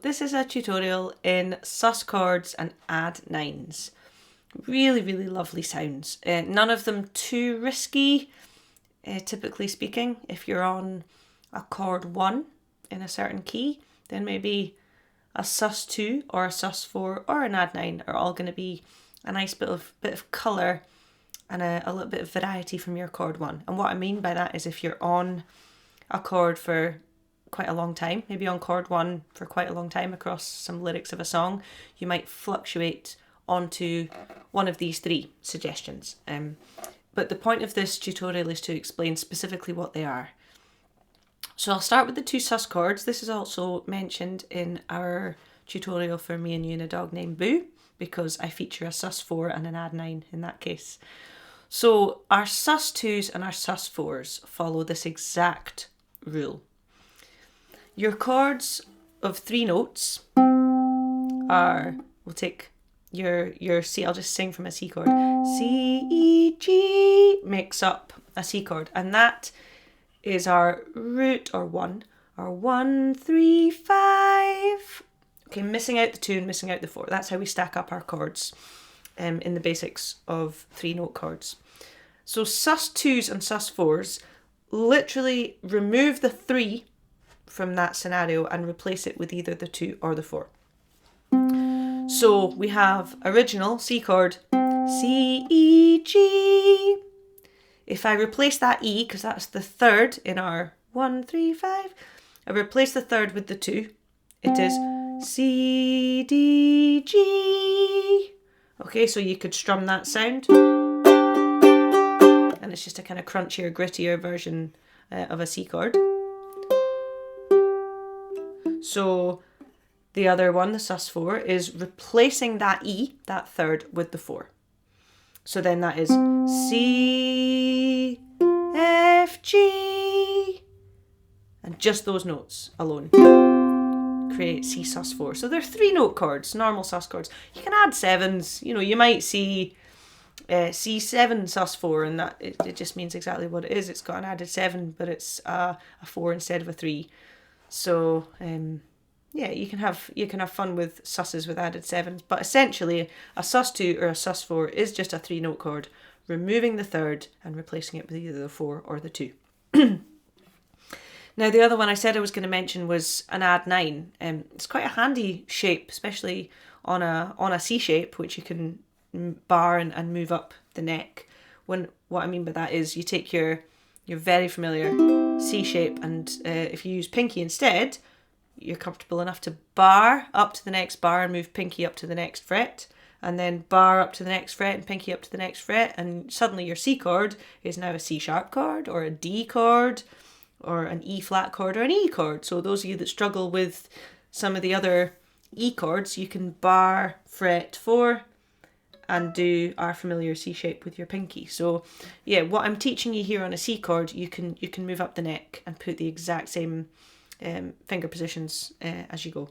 this is a tutorial in sus chords and Add9s. Really, really lovely sounds. None of them too risky, typically speaking. If you're on a chord 1 in a certain key, then maybe a sus2 or a sus4 or an Add9 are all going to be a nice bit of colour and a little bit of variety from your chord 1. And what I mean by that is if you're on a chord for quite a long time, maybe on chord 1 for quite a long time across some lyrics of a song, you might fluctuate onto one of these 3 suggestions. But the point of this tutorial is to explain specifically what they are. So I'll start with the 2 sus chords. This is also mentioned in our tutorial for Me and You and a Dog Named Boo, because I feature a sus4 and an Add9 in that case. So our sus2s and our sus4s follow this exact rule. Your chords of 3 notes are, we'll take your C, I'll just sing from a C chord. C, E, G makes up a C chord, and that is our root or 1, or 1, 3, 5. Okay, missing out the 2 and missing out the 4. That's how we stack up our chords in the basics of 3-note chords. So sus2s and sus4s literally remove the 3 from that scenario and replace it with either the 2 or the 4. So we have original C chord, C, E, G. If I replace that E, because that's the 3rd in our 1, 3, 5, I replace the 3rd with the 2. It is C, D, G. Okay, so you could strum that sound. And it's just a kind of crunchier, grittier version of a C chord. So the other one, the sus4, is replacing that E, that 3rd, with the 4. So then that is C, F, G. And just those notes alone create C sus4. So they're 3-note chords, normal sus chords. You can add 7s. You know, you might see C7 sus4, and that it just means exactly what it is. It's got an added 7, but it's a 4 instead of a 3. So yeah, you can have fun with susses with added 7s, but essentially a sus2 or a sus4 is just a 3-note chord, removing the 3rd and replacing it with either the 4 or the 2. Now the other one I said I was going to mention was an Add9. It's quite a handy shape, especially on a C shape, which you can bar and move up the neck. What I mean by that is you take your very familiar C shape, and if you use pinky instead, you're comfortable enough to bar up to the next bar and move pinky up to the next fret, and then bar up to the next fret and pinky up to the next fret, and suddenly your C chord is now a C sharp chord or a D chord or an E flat chord or an E chord. So those of you that struggle with some of the other E chords, you can bar fret 4 and do our familiar C shape with your pinky. So yeah, what I'm teaching you here on a C chord, you can move up the neck and put the exact same finger positions as you go.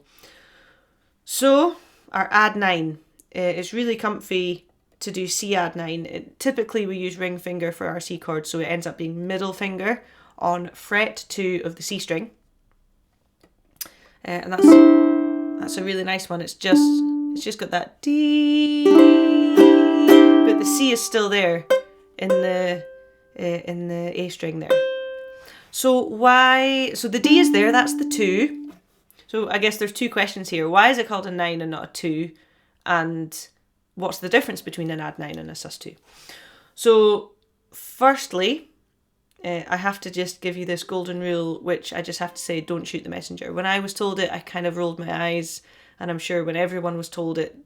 So our Add9 is really comfy to do C Add9. Typically we use ring finger for our C chord, so it ends up being middle finger on fret 2 of the C string, and that's a really nice one. It's just got that D, but the C is still there in the A string there. So the D is there, that's the 2. So I guess there's 2 questions here. Why is it called a 9 and not a 2? And what's the difference between an Add9 and a sus2? So firstly, I have to just give you this golden rule, which I just have to say, don't shoot the messenger. When I was told it, I kind of rolled my eyes, and I'm sure when everyone was told it,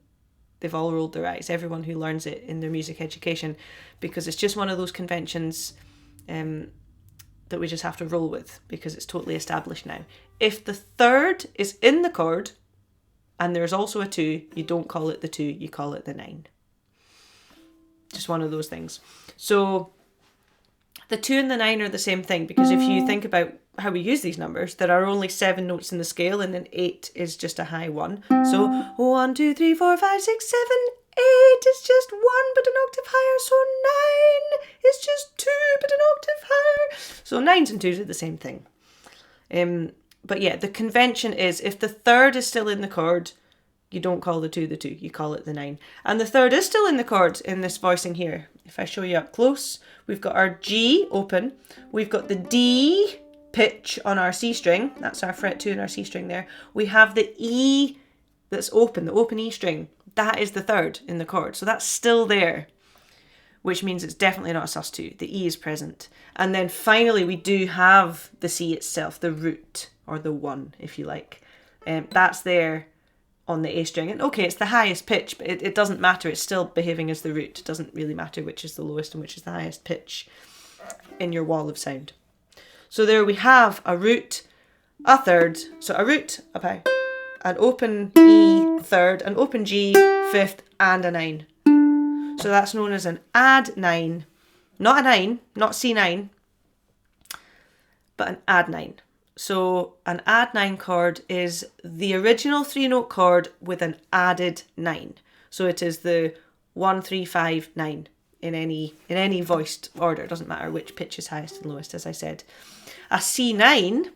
they've all rolled their eyes, everyone who learns it in their music education, because it's just one of those conventions that we just have to roll with, because it's totally established now. If the 3rd is in the chord and there's also a 2, you don't call it the 2, you call it the 9. Just one of those things. So the 2 and the 9 are the same thing, because if you think about how we use these numbers, there are only 7 notes in the scale, and then 8 is just a high 1. So 1, 2, 3, 4, 5, 6, 7, 8 is just 1 but an octave higher, so 9 is just 2 but an octave higher. So 9s and 2s are the same thing. But yeah, the convention is if the third is still in the chord, you don't call the 2 the 2, you call it the 9. And the third is still in the chord in this voicing here. If I show you up close, we've got our G open, we've got the D pitch on our C string, that's our fret 2 and our C string there. We have the E that's open, the open E string, that is the third in the chord. So that's still there, which means it's definitely not a sus2. The E is present. And then finally we do have the C itself, the root, or the 1 if you like. That's there on the A string. And okay, it's the highest pitch, but it doesn't matter. It's still behaving as the root. It doesn't really matter which is the lowest and which is the highest pitch in your wall of sound. So there we have a root, a third. So a root, a pi, an open E third, an open G fifth, and a 9. So that's known as an Add9. Not a 9, not C9, but an Add9. So an Add9 chord is the original 3-note chord with an added 9. So it is the 1, 3, 5, 9 in any voiced order. It doesn't matter which pitch is highest and lowest, as I said. A C9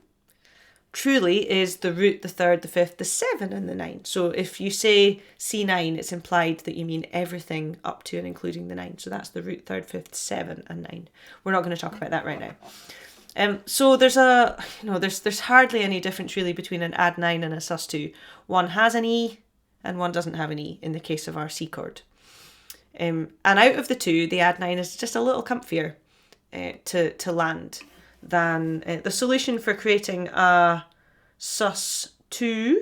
truly is the root, the third, the fifth, the 7 and the 9. So if you say C9, it's implied that you mean everything up to and including the 9. So that's the root, third, fifth, 7 and 9. We're not going to talk about that right now. So there's there's hardly any difference really between an Add9 and a sus2. One has an E and one doesn't have an E in the case of our C chord. And out of the two, the Add9 is just a little comfier to land than the solution for creating a sus2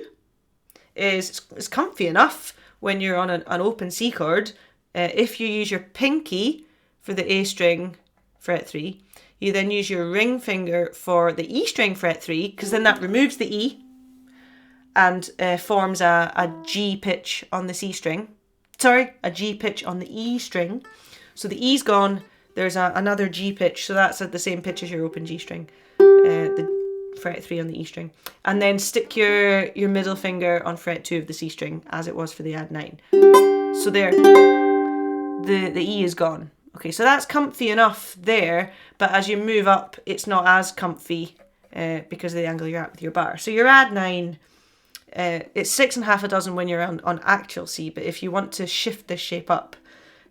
is comfy enough when you're on an open C chord. If you use your pinky for the A string fret 3, you then use your ring finger for the E string fret 3, because then that removes the E and forms a G pitch on the C string. Sorry, a G pitch on the E string. So the E's gone, there's another G pitch, so that's at the same pitch as your open G string, the fret 3 on the E string. And then stick your middle finger on fret 2 of the C string, as it was for the Add9. So there, the E is gone. Okay, so that's comfy enough there, but as you move up, it's not as comfy because of the angle you're at with your bar. So your Add9, it's 6 1/2 dozen when you're on actual C, but if you want to shift this shape up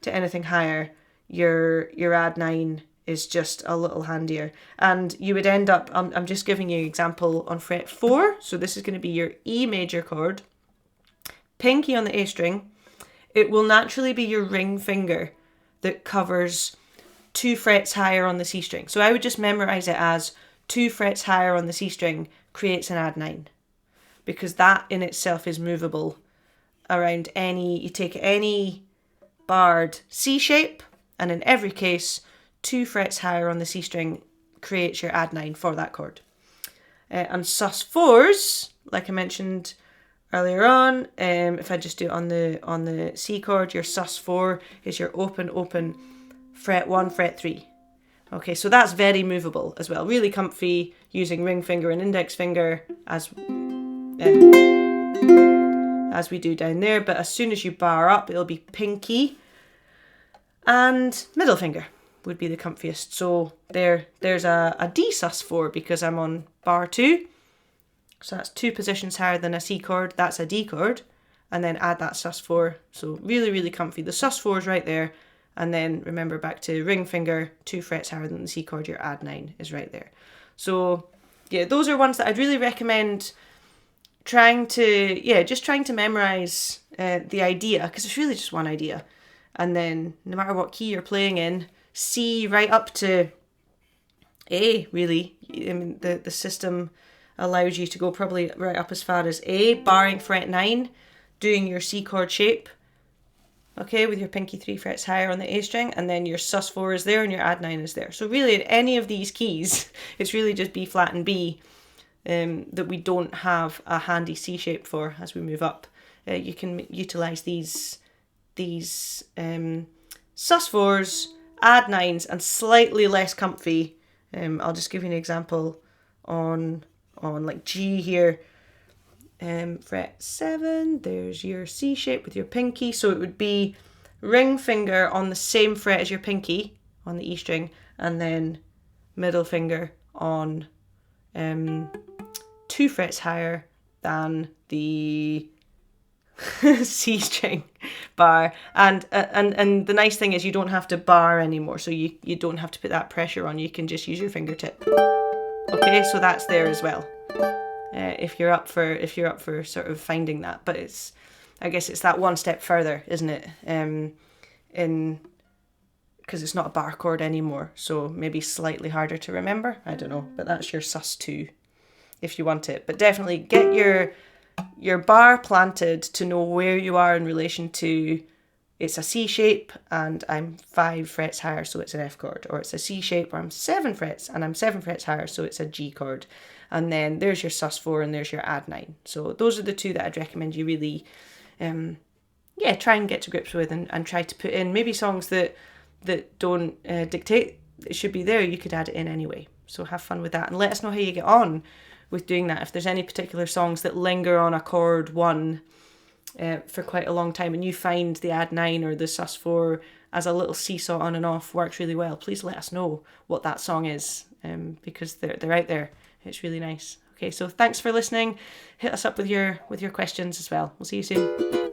to anything higher, your Add9 is just a little handier. And you would end up, I'm just giving you an example on fret 4, so this is going to be your E major chord, pinky on the A string. It will naturally be your ring finger that covers 2 frets higher on the C string. So I would just memorize it as 2 frets higher on the C string creates an Add9, because that in itself is movable around you take any barred C shape, and in every case, 2 frets higher on the C string creates your Add9 for that chord. And sus4s, like I mentioned earlier on, if I just do it on the C chord, your sus4 is your open fret 1, fret 3. Okay, so that's very movable as well, really comfy using ring finger and index finger as we do down there. But as soon as you bar up, it'll be pinky and middle finger would be the comfiest. So there's a D sus4 because I'm on bar 2. So that's 2 positions higher than a C chord, that's a D chord, and then add that sus4. So really, really comfy. The sus4 is right there, and then remember back to ring finger, 2 frets higher than the C chord, your Add9 is right there. So yeah, those are ones that I'd really recommend trying to memorize the idea, because it's really just one idea. And then no matter what key you're playing in, C right up to A, really. I mean, the system allows you to go probably right up as far as A, barring fret 9, doing your C chord shape, okay, with your pinky 3 frets higher on the A string, and then your sus4 is there and your Add9 is there. So really in any of these keys, it's really just B flat and B that we don't have a handy C shape for as we move up. You can utilize these sus4s, Add9s, and slightly less comfy. I'll just give you an example on like G here, fret 7, there's your C shape with your pinky, so it would be ring finger on the same fret as your pinky on the E string, and then middle finger on 2 2 frets higher than the C string bar, and the nice thing is you don't have to bar anymore, so you don't have to put that pressure on. You can just use your fingertip. Okay, so that's there as well. If you're up for sort of finding that, but I guess it's that one step further, isn't it? Because it's not a bar chord anymore, so maybe slightly harder to remember. I don't know, but that's your sus2 if you want it. But definitely get your bar planted to know where you are in relation to, it's a C shape and I'm 5 frets higher, so it's an F chord, or it's a C shape where I'm 7 frets and I'm 7 frets higher, so it's a G chord. And then there's your sus4 and there's your Add9. So those are the two that I'd recommend you really try and get to grips with, and try to put in. Maybe songs that don't dictate it should be there, you could add it in anyway. So have fun with that, and let us know how you get on with doing that. If there's any particular songs that linger on a chord 1 for quite a long time, and you find the Add9 or the sus4 as a little seesaw on and off works really well, please let us know what that song is, because they're out there. It's really nice. Okay, so thanks for listening. Hit us up with your questions as well. We'll see you soon.